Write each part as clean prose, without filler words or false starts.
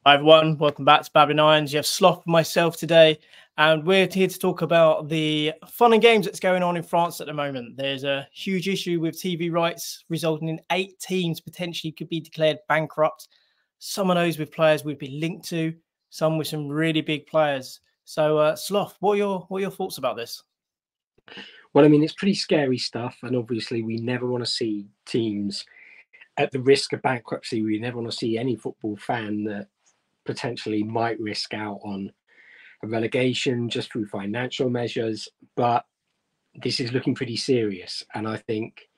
Hi everyone, welcome back to Babylon Irons. You have Sloth and myself today, and we're here to talk about the fun and games that's going on in France at the moment. There's a huge issue with TV rights, resulting in 8 teams potentially could be declared bankrupt. Some of those with players we've been linked to, some with some really big players. So, Sloth, what are your thoughts about this? Well, I mean, it's pretty scary stuff, and obviously we never want to see teams at the risk of bankruptcy. We never want to see any football fan that potentially might risk out on a relegation just through financial measures. But this is looking pretty serious, and I think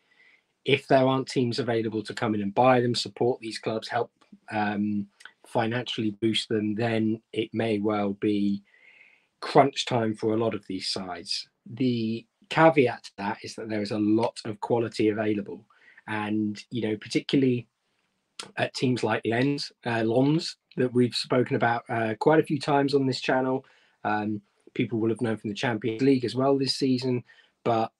if there aren't teams available to come in and buy them, support these clubs, help financially boost them, then it may well be crunch time for a lot of these sides. The caveat to that is that there is a lot of quality available, and particularly at teams like Lens that we've spoken about quite a few times on this channel. People will have known from the Champions League as well this season, but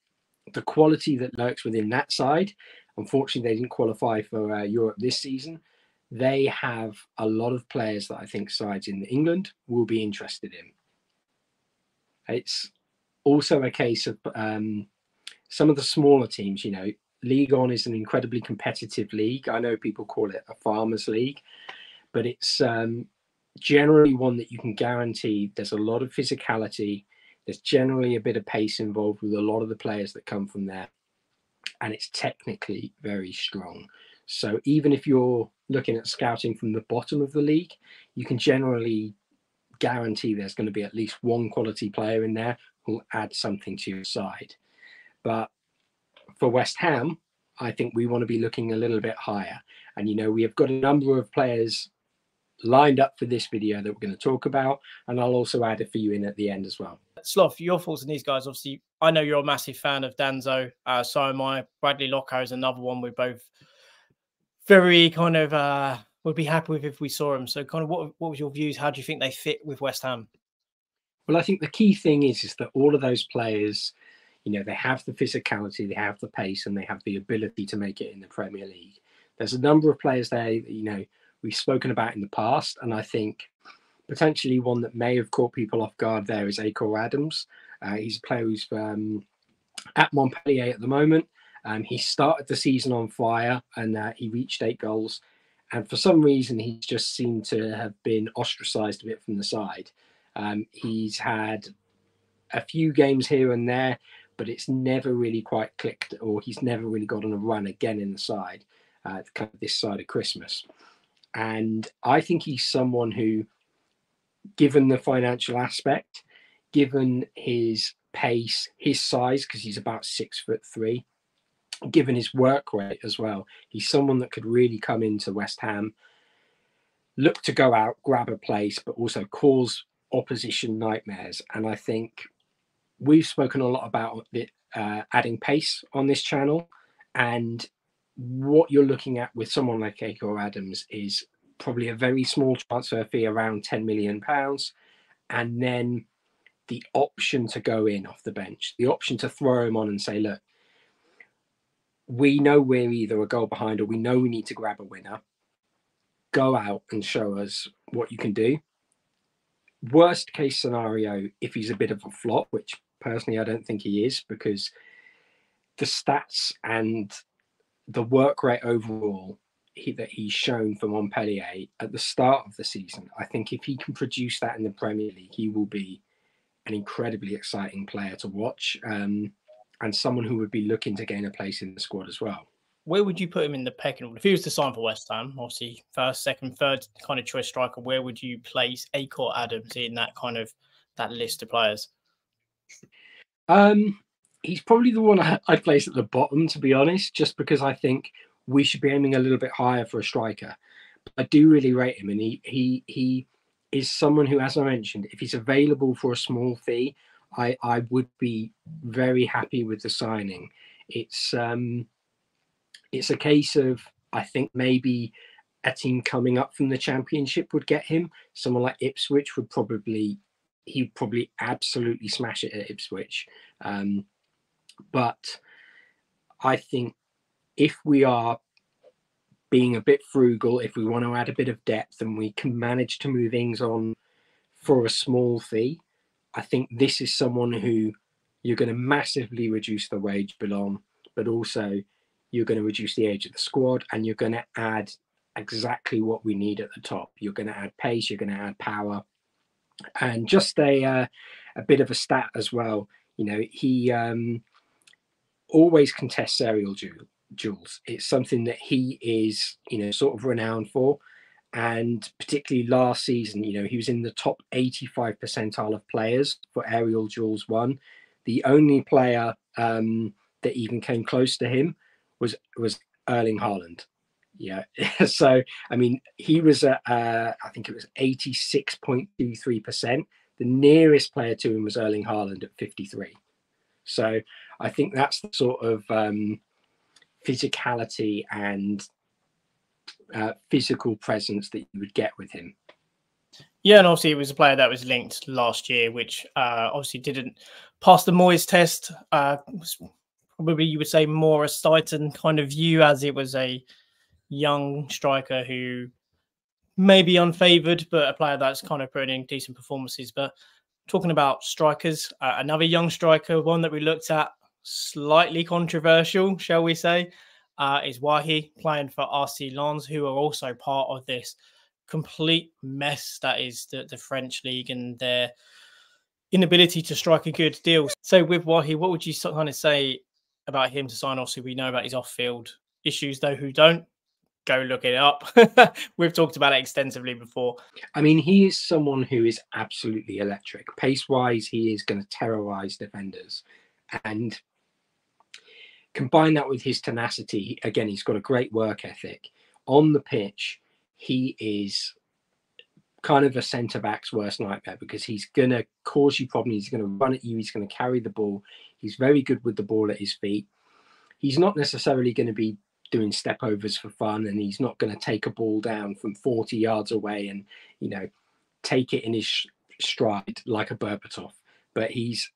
the quality that lurks within that side, unfortunately they didn't qualify for Europe this season. They have a lot of players that I think sides in England will be interested in. It's also a case of some of the smaller teams. Ligue is an incredibly competitive league. I know people call it a farmers league, but it's generally one that you can guarantee there's a lot of physicality. There's generally a bit of pace involved with a lot of the players that come from there, and it's technically very strong. So even if you're looking at scouting from the bottom of the league, you can generally guarantee there's going to be at least one quality player in there who will add something to your side. But for West Ham, I think we want to be looking a little bit higher. And, we have got a number of players lined up for this video that we're going to talk about. And I'll also add a few in at the end as well. Sloth, your thoughts on these guys? Obviously, I know you're a massive fan of Danzo. So am I. Bradley Locker is another one we're both very kind of would be happy with if we saw him. So kind of what was your views? How do you think they fit with West Ham? Well, I think the key thing is that all of those players, they have the physicality, they have the pace, and they have the ability to make it in the Premier League. There's a number of players there, we've spoken about in the past, and I think potentially one that may have caught people off guard there is Aouar Adams. He's a player who's at Montpellier at the moment. He started the season on fire, and he reached 8 goals. And for some reason, he just seemed to have been ostracised a bit from the side. He's had a few games here and there, but it's never really quite clicked, or he's never really got on a run again in the side, kind of this side of Christmas. And I think he's someone who, given the financial aspect, given his pace, his size, because he's about 6'3", given his work rate as well, he's someone that could really come into West Ham, look to go out, grab a place, but also cause opposition nightmares. And I think we've spoken a lot about adding pace on this channel, and what you're looking at with someone like Aouar Adams is probably a very small transfer fee, around £10 million, and then the option to go in off the bench, the option to throw him on and say, look, we know we're either a goal behind or we know we need to grab a winner. Go out and show us what you can do. Worst case scenario, if he's a bit of a flop, which personally I don't think he is, because the stats and the work rate overall that he's shown for Montpellier at the start of the season, I think if he can produce that in the Premier League, he will be an incredibly exciting player to watch, and someone who would be looking to gain a place in the squad as well. Where would you put him in the pecking order? If he was to sign for West Ham, obviously first, second, third kind of choice striker, where would you place Aouar Adams in that list of players? He's probably the one I'd place at the bottom, to be honest, just because I think we should be aiming a little bit higher for a striker. But I do really rate him, and he is someone who, as I mentioned, if he's available for a small fee, I would be very happy with the signing. It's a case of, I think maybe a team coming up from the Championship would get him. Someone like Ipswich would probably absolutely smash it at Ipswich. But I think if we are being a bit frugal, if we want to add a bit of depth and we can manage to move things on for a small fee, I think this is someone who you're going to massively reduce the wage bill on, but also you're going to reduce the age of the squad, and you're going to add exactly what we need at the top. You're going to add pace, you're going to add power, and just a bit of a stat as well. You know, he always contests aerial duels. It's something that he is, you know, sort of renowned for. And particularly last season, you know, he was in the top 85 percentile of players for aerial duels won. The only player that even came close to him was Erling Haaland. Yeah. So, I mean, he was at, I think it was 86.23%. The nearest player to him was Erling Haaland at 53. So I think that's the sort of physicality and physical presence that you would get with him. Yeah, and obviously it was a player that was linked last year, which obviously didn't pass the Moyes test. Probably you would say more a Stighton kind of view, as it was a young striker who may be unfavoured, but a player that's kind of putting in decent performances. But talking about strikers, another young striker, one that we looked at, slightly controversial, shall we say, is Wahi, playing for RC Lens, who are also part of this complete mess that is the French league and their inability to strike a good deal. So with Wahi, what would you kind of say about him to sign? Obviously, we know about his off-field issues, though. Who don't, go look it up. We've talked about it extensively before. I mean, he is someone who is absolutely electric. Pace-wise, he is going to terrorize defenders. And combine that with his tenacity, again, he's got a great work ethic. On the pitch, he is kind of a centre-back's worst nightmare, because he's going to cause you problems. He's going to run at you. He's going to carry the ball. He's very good with the ball at his feet. He's not necessarily going to be doing step overs for fun, and he's not going to take a ball down from 40 yards away and, you know, take it in his stride like a Berbatov. But he's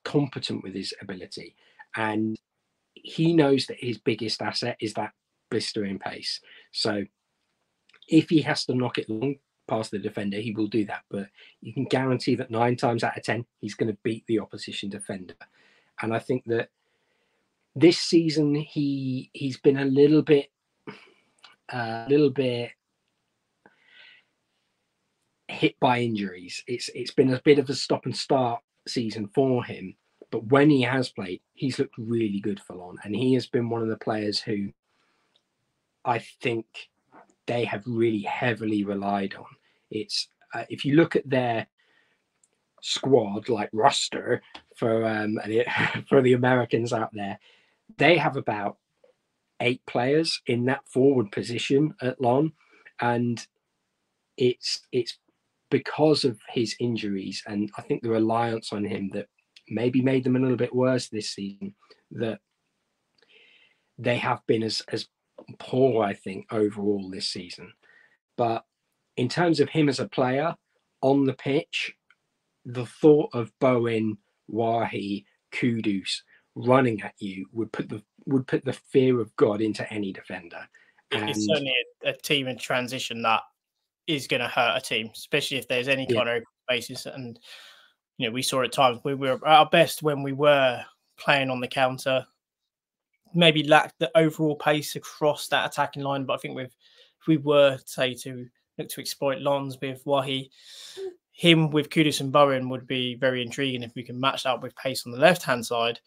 competent with his ability, and he knows that his biggest asset is that blistering pace. So if he has to knock it long past the defender, he will do that. But you can guarantee that 9 times out of 10, he's going to beat the opposition defender. And I think that this season he's been a little bit hit by injuries. It's been a bit of a stop and start season for him. But when he has played, he's looked really good for Lens, and he has been one of the players who I think they have really heavily relied on. It's if you look at their squad, like roster for the Americans out there, they have about 8 players in that forward position at Lens, and it's because of his injuries, and I think the reliance on him that maybe made them a little bit worse this season, that they have been as poor, I think, overall this season. But in terms of him as a player on the pitch, the thought of Bowen, Wahi, Kudus running at you would put the fear of God into any defender. And it's certainly a team in transition that is going to hurt a team, especially if there's any kind of basis. And you know, we saw at times we were at our best when we were playing on the counter, maybe lacked the overall pace across that attacking line. But I think if we were, say, to look to exploit Lens with Wahi, him with Kudus and Bowen would be very intriguing. If we can match that with pace on the left-hand side,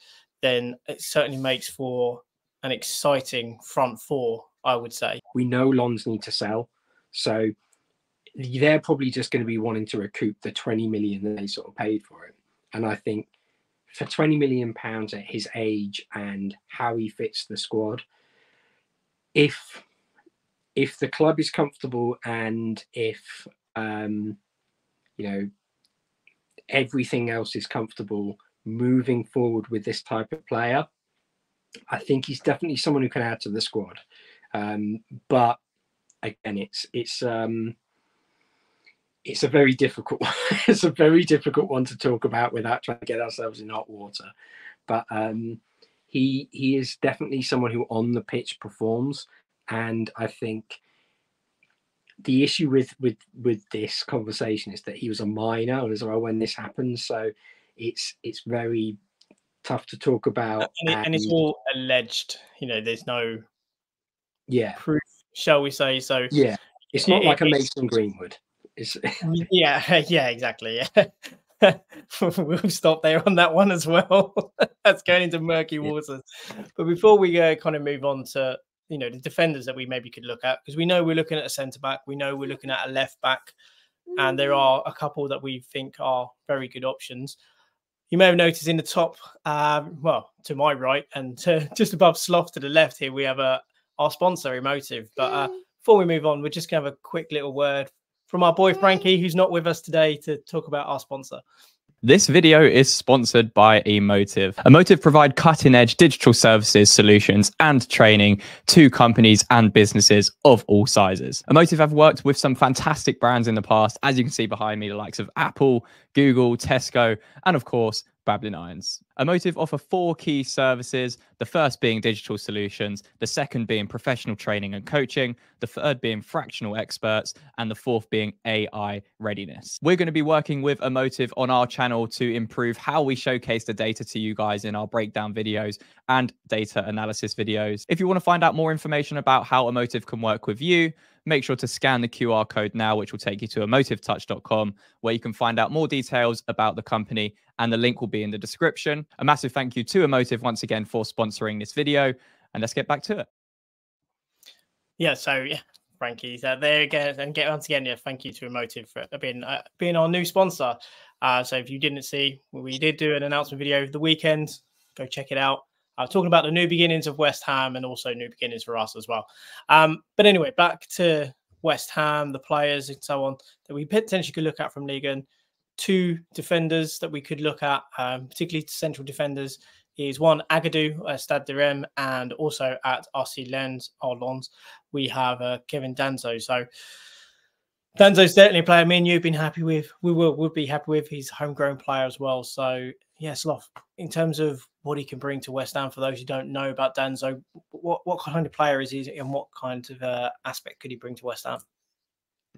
then it certainly makes for an exciting front four, I would say. We know Lens need to sell, so they're probably just going to be wanting to recoup the 20 million that they sort of paid for it. And I think for 20 million pounds at his age and how he fits the squad, if the club is comfortable and if you know, everything else is comfortable moving forward with this type of player, I think he's definitely someone who can add to the squad. But again, it's a very difficult it's a very difficult one to talk about without trying to get ourselves in hot water. But he is definitely someone who on the pitch performs, And I think the issue with this conversation is that he was a minor as well when this happened. So it's very tough to talk about. And it's all alleged. You know, there's no proof, shall we say? So yeah, it's not like a Mason Greenwood. It's yeah, yeah, exactly. Yeah. We'll stop there on that one as well. That's going into murky waters. But before we kind of move on to the defenders that we maybe could look at, because we know we're looking at a centre back, we know we're looking at a left back, and there are a couple that we think are very good options. You may have noticed in the top, well, to my right and just above Sloth to the left here, we have our sponsor, Emotiv. But before we move on, we're just going to have a quick little word from our boy Frankie, who's not with us today, to talk about our sponsor. This video is sponsored by Emotiv. Emotiv provide cutting-edge digital services, solutions, and training to companies and businesses of all sizes. Emotiv have worked with some fantastic brands in the past, as you can see behind me, the likes of Apple, Google, Tesco, and of course, Babylon Irons. Emotiv offer 4 key services, the first being digital solutions, the second being professional training and coaching, the third being fractional experts, and the fourth being AI readiness. We're going to be working with Emotiv on our channel to improve how we showcase the data to you guys in our breakdown videos and data analysis videos. If you want to find out more information about how Emotiv can work with you, make sure to scan the QR code now, which will take you to emotivtouch.com, where you can find out more details about the company, and the link will be in the description. A massive thank you to Emotiv once again for sponsoring this video, and let's get back to it. Yeah, so yeah, Frankie's there again, and once again, yeah, thank you to Emotiv for being our new sponsor. So if you didn't see, we did do an announcement video over the weekend. Go check it out. Talking about the new beginnings of West Ham and also new beginnings for us as well. But anyway, back to West Ham, the players and so on that we potentially could look at from Ligue. 2 defenders that we could look at, particularly central defenders, is one Agadou at Stade de Reims, and also at RC Lens, we have Kevin Danzo. So Danzo's certainly a player me and you've been happy with. We would be happy with. He's a homegrown player as well. So yeah, Sloth, in terms of what he can bring to West Ham, for those who don't know about Danzo, what kind of player is he, and what kind of aspect could he bring to West Ham?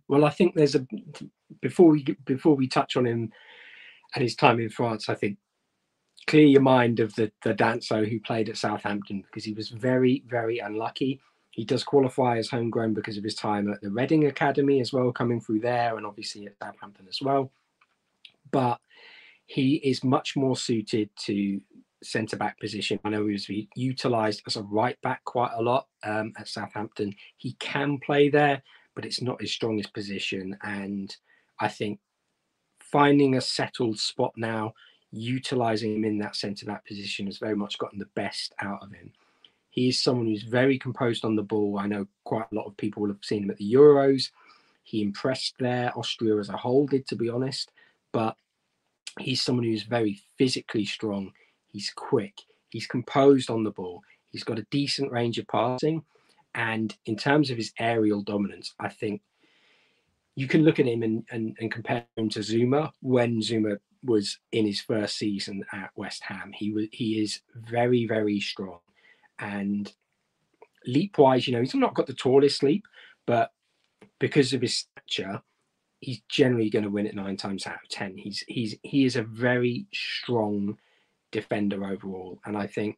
Well, I think there's before we touch on him and his time in France, I think clear your mind of the Danzo who played at Southampton, because he was very, very unlucky. He does qualify as homegrown because of his time at the Reading Academy as well, coming through there, and obviously at Southampton as well. But he is much more suited to centre-back position. I know he was utilised as a right-back quite a lot at Southampton. He can play there, but it's not his strongest position. And I think finding a settled spot now, utilising him in that centre-back position, has very much gotten the best out of him. He is someone who's very composed on the ball. I know quite a lot of people will have seen him at the Euros. He impressed there. Austria as a whole did, to be honest. But he's someone who's very physically strong. He's quick. He's composed on the ball. He's got a decent range of passing. And in terms of his aerial dominance, I think you can look at him and compare him to Zuma. When Zuma was in his first season at West Ham, he is very, very strong. And leap-wise, he's not got the tallest leap, but because of his stature, he's generally going to win it 9 times out of 10. He is a very strong defender overall. And I think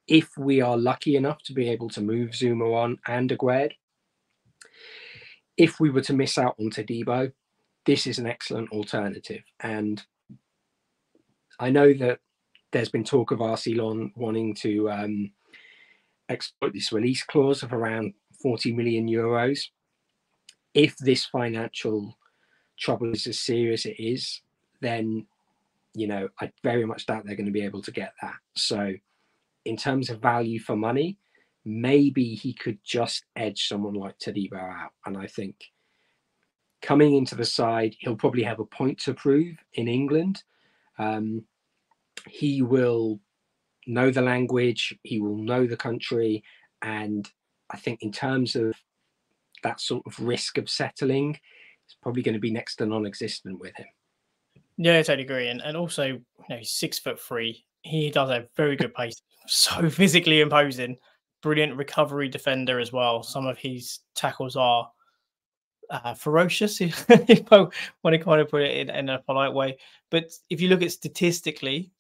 if we are lucky enough to be able to move Zuma on and Aguerd, if we were to miss out on Todibo, this is an excellent alternative. And I know that there's been talk of RC wanting to exploit this release clause of around 40 million euros. If this financial trouble is as serious as it is, then, I very much doubt they're going to be able to get that. So in terms of value for money, maybe he could just edge someone like Todibo out. And I think coming into the side, he'll probably have a point to prove in England. He will know the language, he will know the country. And I think in terms of that sort of risk of settling, it's probably going to be next to non-existent with him. Yeah, I totally agree. And also, he's 6'3". He does have very good pace. So physically imposing. brilliant recovery defender as well. Some of his tackles are ferocious, if I want to kind of put it in a polite way. But if you look at statistically,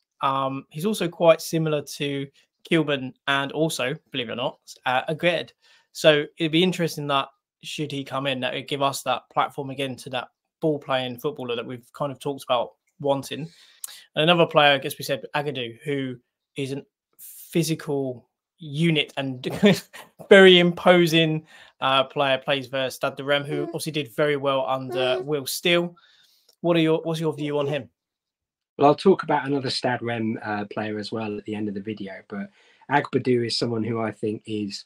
he's also quite similar to Kilburn and also, believe it or not, Aged. So it'd be interesting that should he come in, that would give us that platform again to that ball playing footballer that we've kind of talked about wanting. And another player, I guess we said Agadou, who is a physical unit and very imposing player, plays for Stade de Reims, who obviously did very well under Will Steele. What's your view on him? Well, I'll talk about another Stade Reims player as well at the end of the video, but Agbadou is someone who I think is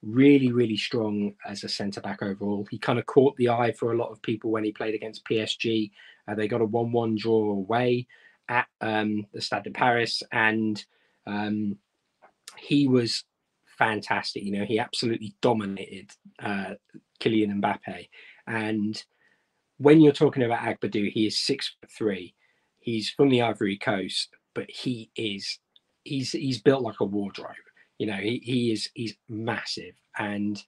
really, really strong as a centre-back overall. He kind of caught the eye for a lot of people when he played against PSG. They got a 1-1 draw away at the Stade de Paris, and he was fantastic. You know, he absolutely dominated Kylian Mbappe. And when you're talking about Agbadou, he is 6'3". He's from the Ivory Coast, but he's built like a wardrobe. You know, he's massive, and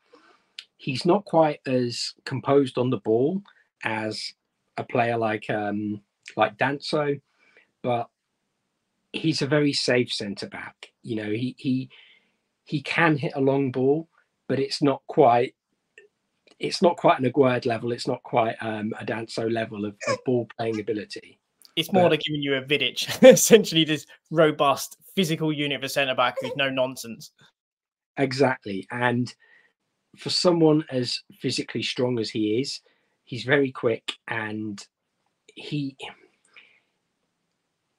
he's not quite as composed on the ball as a player like Danzo, but he's a very safe centre back. You know, he can hit a long ball, but it's not quite an Aouar level. It's not quite a Danzo level of ball playing ability. It's more like giving you a Vidic, essentially this robust physical unit for centre back who's no nonsense. Exactly, and for someone as physically strong as he is, he's very quick, and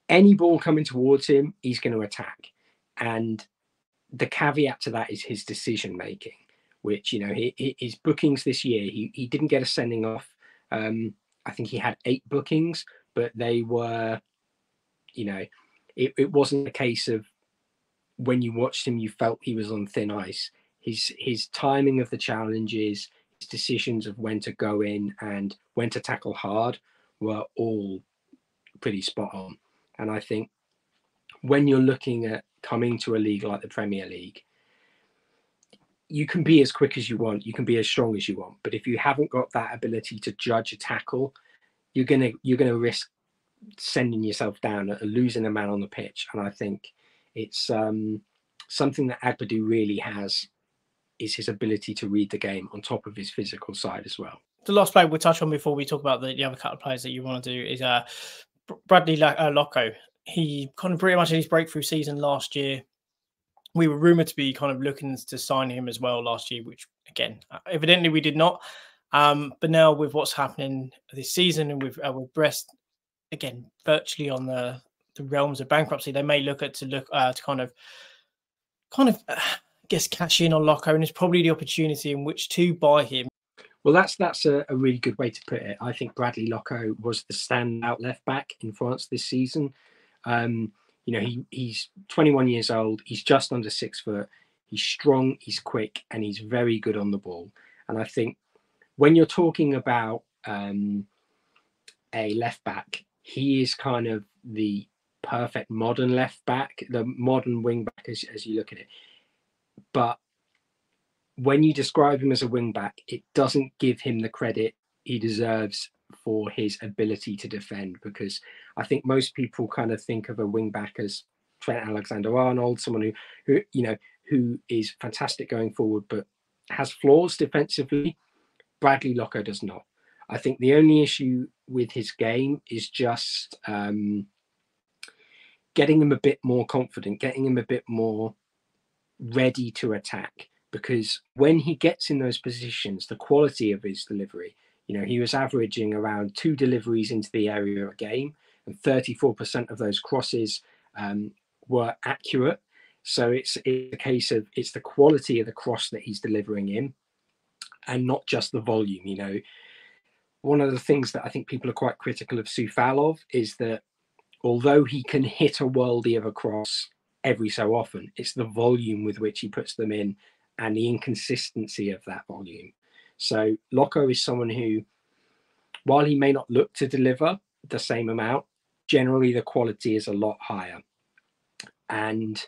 any ball coming towards him, he's going to attack. And the caveat to that is his decision making, which, you know, his bookings this year, he didn't get a sending off. I think he had 8 bookings, but they were, you know, it wasn't a case of when you watched him, you felt he was on thin ice. His timing of the challenges, his decisions of when to go in and when to tackle hard were all pretty spot on. And I think when you're looking at coming to a league like the Premier League, you can be as quick as you want, you can be as strong as you want, but if you haven't got that ability to judge a tackle, you're gonna risk sending yourself down, losing a man on the pitch. And I think it's something that Agbadou really has, is his ability to read the game on top of his physical side as well. The last player we'll touch on before we talk about the other couple of players that you want to do is Bradley Locko. He kind of pretty much in his breakthrough season last year. We were rumoured to be kind of looking to sign him as well last year, which again, evidently we did not. But now with what's happening this season and with Brest, again, virtually on the realms of bankruptcy, they may look to kind of I guess cash in on Locko, and it's probably the opportunity in which to buy him. Well, that's a really good way to put it. I think Bradley Locko was the standout left back in France this season. You know, he's 21 years old. He's just under 6 foot. He's strong, he's quick, and he's very good on the ball. And I think when you're talking about a left back, he is kind of the perfect modern left back, the modern wing back as you look at it. But when you describe him as a wing back, it doesn't give him the credit he deserves for his ability to defend, because I think most people kind of think of a wing back as Trent Alexander-Arnold, someone who is fantastic going forward but has flaws defensively. Bradley Locko does not. I think the only issue with his game is just getting him a bit more confident, getting him a bit more ready to attack. Because when he gets in those positions, the quality of his delivery, you know, he was averaging around 2 deliveries into the area a game, and 34% of those crosses were accurate. So it's a case of it's the quality of the cross that he's delivering in, and not just the volume. You know, one of the things that I think people are quite critical of Soufal of is that although he can hit a worldie of a cross every so often, it's the volume with which he puts them in and the inconsistency of that volume. So Locko is someone who, while he may not look to deliver the same amount, generally the quality is a lot higher. And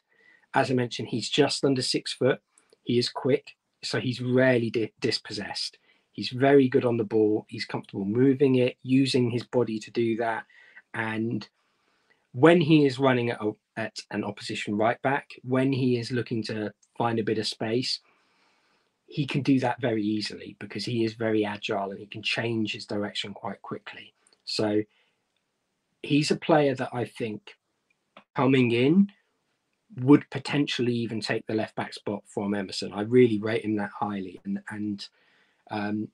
as I mentioned, he's just under 6 foot. He is quick, so he's rarely dispossessed. He's very good on the ball. He's comfortable moving it, using his body to do that. And when he is running at an opposition right back, when he is looking to find a bit of space, he can do that very easily because he is very agile and he can change his direction quite quickly. So he's a player that I think coming in would potentially even take the left back spot from Emerson. I really rate him that highly. And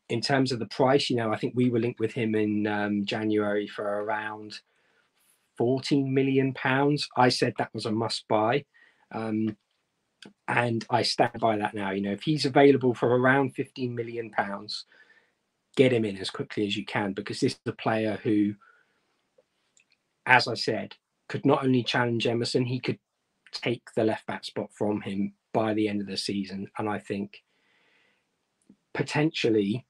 in terms of the price, I think we were linked with him in January for around £14 million. I said that was a must buy. And I stand by that now. If he's available for around £15 million, get him in as quickly as you can, because this is a player who, as I said, could not only challenge Emerson, he could take the left back spot from him by the end of the season. And I think potentially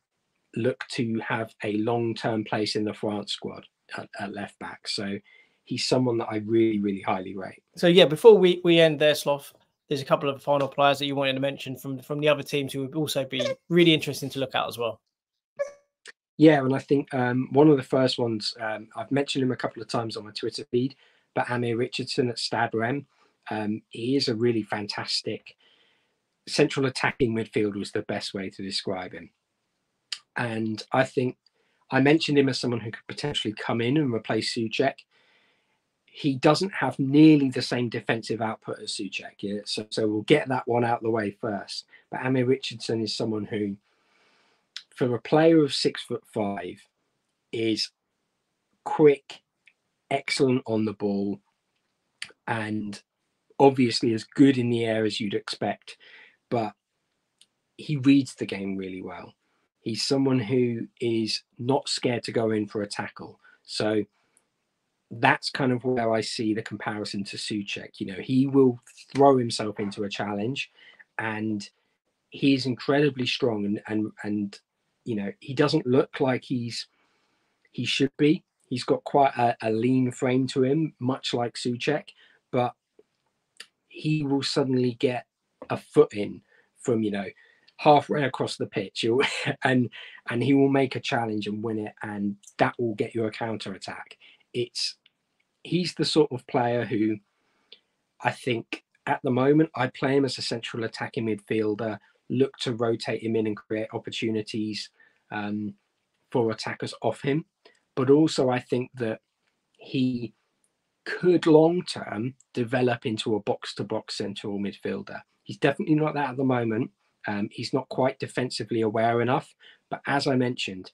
look to have a long-term place in the France squad at left back. So he's someone that I really, really highly rate. So yeah, before we end there, Sloth, there's a couple of final players that you wanted to mention from the other teams who would also be really interesting to look at as well. Yeah, and I think one of the first ones, I've mentioned him a couple of times on my Twitter feed, but Aouar Richardson at Stade Rennes. He is a really fantastic central attacking midfielder, was the best way to describe him. And I think I mentioned him as someone who could potentially come in and replace Ziyech. He doesn't have nearly the same defensive output as Ziyech. Yeah? So we'll get that one out of the way first. But Aouar Richardson is someone who, for a player of 6'5", is quick, excellent on the ball, and obviously as good in the air as you'd expect. But he reads the game really well. He's someone who is not scared to go in for a tackle. So that's kind of where I see the comparison to Ziyech. He will throw himself into a challenge, and he's incredibly strong. And he doesn't look like he should be. He's got quite a lean frame to him, much like Ziyech, but he will suddenly get a foot in from halfway across the pitch, and he will make a challenge and win it, and that will get you a counter attack. He's the sort of player who I think at the moment I play him as a central attacking midfielder, look to rotate him in and create opportunities for attackers off him. But also I think that he could long-term develop into a box-to-box central midfielder. He's definitely not that at the moment. He's not quite defensively aware enough. But as I mentioned,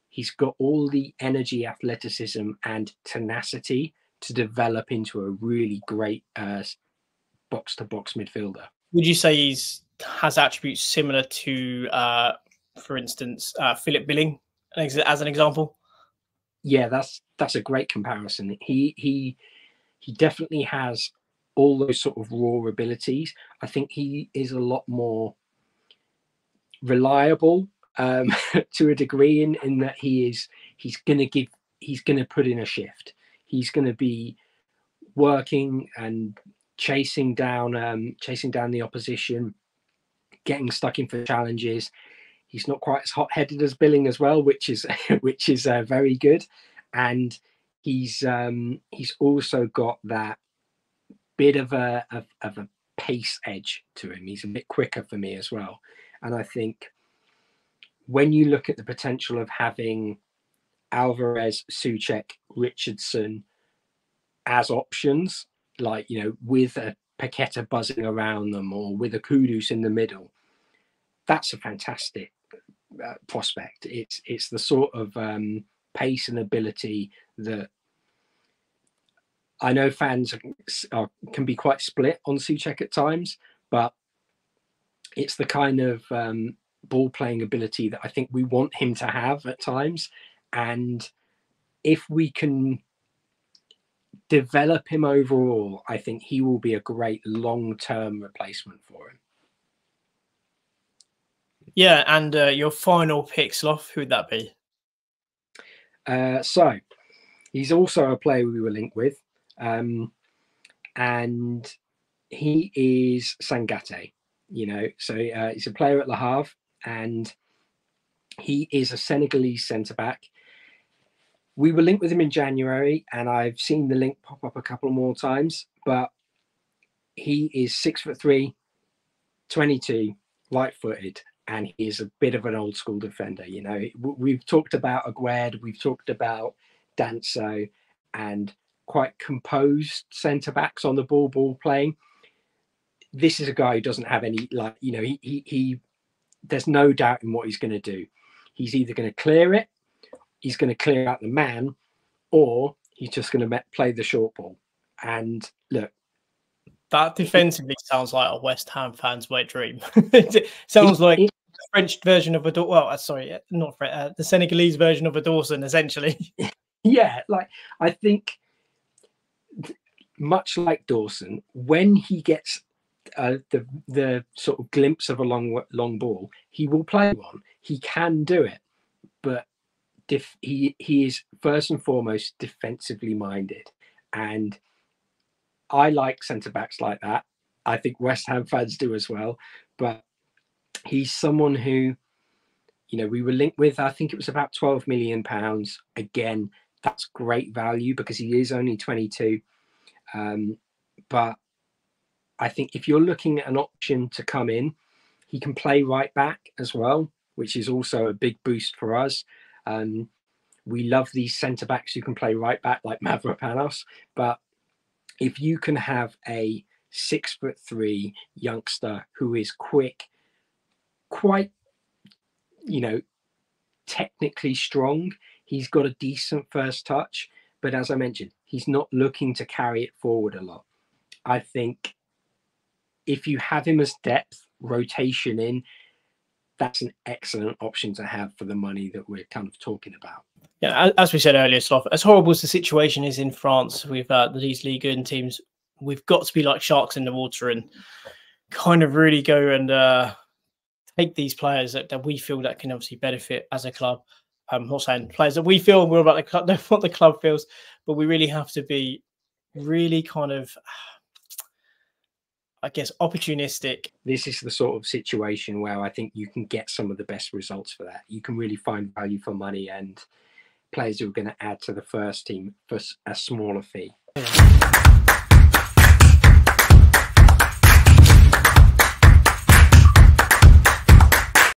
he's got all the energy, athleticism and tenacity to develop into a really great box-to-box midfielder. Would you say he has attributes similar to, for instance, Philip Billing, as an example? Yeah, that's a great comparison. He definitely has all those sort of raw abilities. I think he is a lot more reliable to a degree in that he's going to put in a shift. He's going to be working and chasing down the opposition, getting stuck in for challenges. He's not quite as hot-headed as Billing as well, which is very good. And he's also got that bit of a pace edge to him. He's a bit quicker for me as well. And I think when you look at the potential of having Alvarez, Ziyech, Richardson as options, like, with a Paqueta buzzing around them or with a Kudus in the middle, that's a fantastic prospect. It's the sort of pace and ability that I know fans can be quite split on Ziyech at times, but it's the kind of ball playing ability that I think we want him to have at times. And if we can develop him overall, I think he will be a great long-term replacement for him. Yeah, and your final pick, Sloth, who would that be? So he's also a player we were linked with, and he is Sangate. You know, so he's a player at Le Havre, and he is a Senegalese centre back. We were linked with him in January, and I've seen the link pop up a couple more times. But he is 6'3", 22, light-footed, and he is a bit of an old school defender. You know, we've talked about Aouar, we've talked about Danzo, and quite composed centre backs on the ball playing. This is a guy who doesn't have any, like, you know, he there's no doubt in what he's going to do. He's either going to clear it, he's going to clear out the man, or he's just going to play the short ball. And look, that defensively sounds like a West Ham fan's wet dream. It sounds like the French version of a the Senegalese version of a Dawson, essentially. Yeah, like, I think much like Dawson, when he gets the sort of glimpse of a long ball, he will play one. He can do it, but he is first and foremost defensively minded, and I like centre backs like that. I think West Ham fans do as well. But he's someone who, you know, we were linked with, I think it was about £12 million. Again, that's great value because he is only 22. But I think if you're looking at an option to come in, he can play right back as well, which is also a big boost for us. We love these centre backs who can play right back, like Mavropanos. But if you can have a 6'3" youngster who is quick, quite, you know, technically strong, he's got a decent first touch, but as I mentioned, he's not looking to carry it forward a lot. I think if you have him as depth, rotation in, that's an excellent option to have for the money that we're kind of talking about. Yeah, as we said earlier, Sloth, as horrible as the situation is in France with these Ligue teams, we've got to be like sharks in the water and kind of really go and take these players that we feel that can obviously benefit as a club. I'm not saying players that we feel more about the club, what the club feels, but we really have to be really kind of, I guess, opportunistic. This is the sort of situation where I think you can get some of the best results for that. You can really find value for money and players who are going to add to the first team for a smaller fee.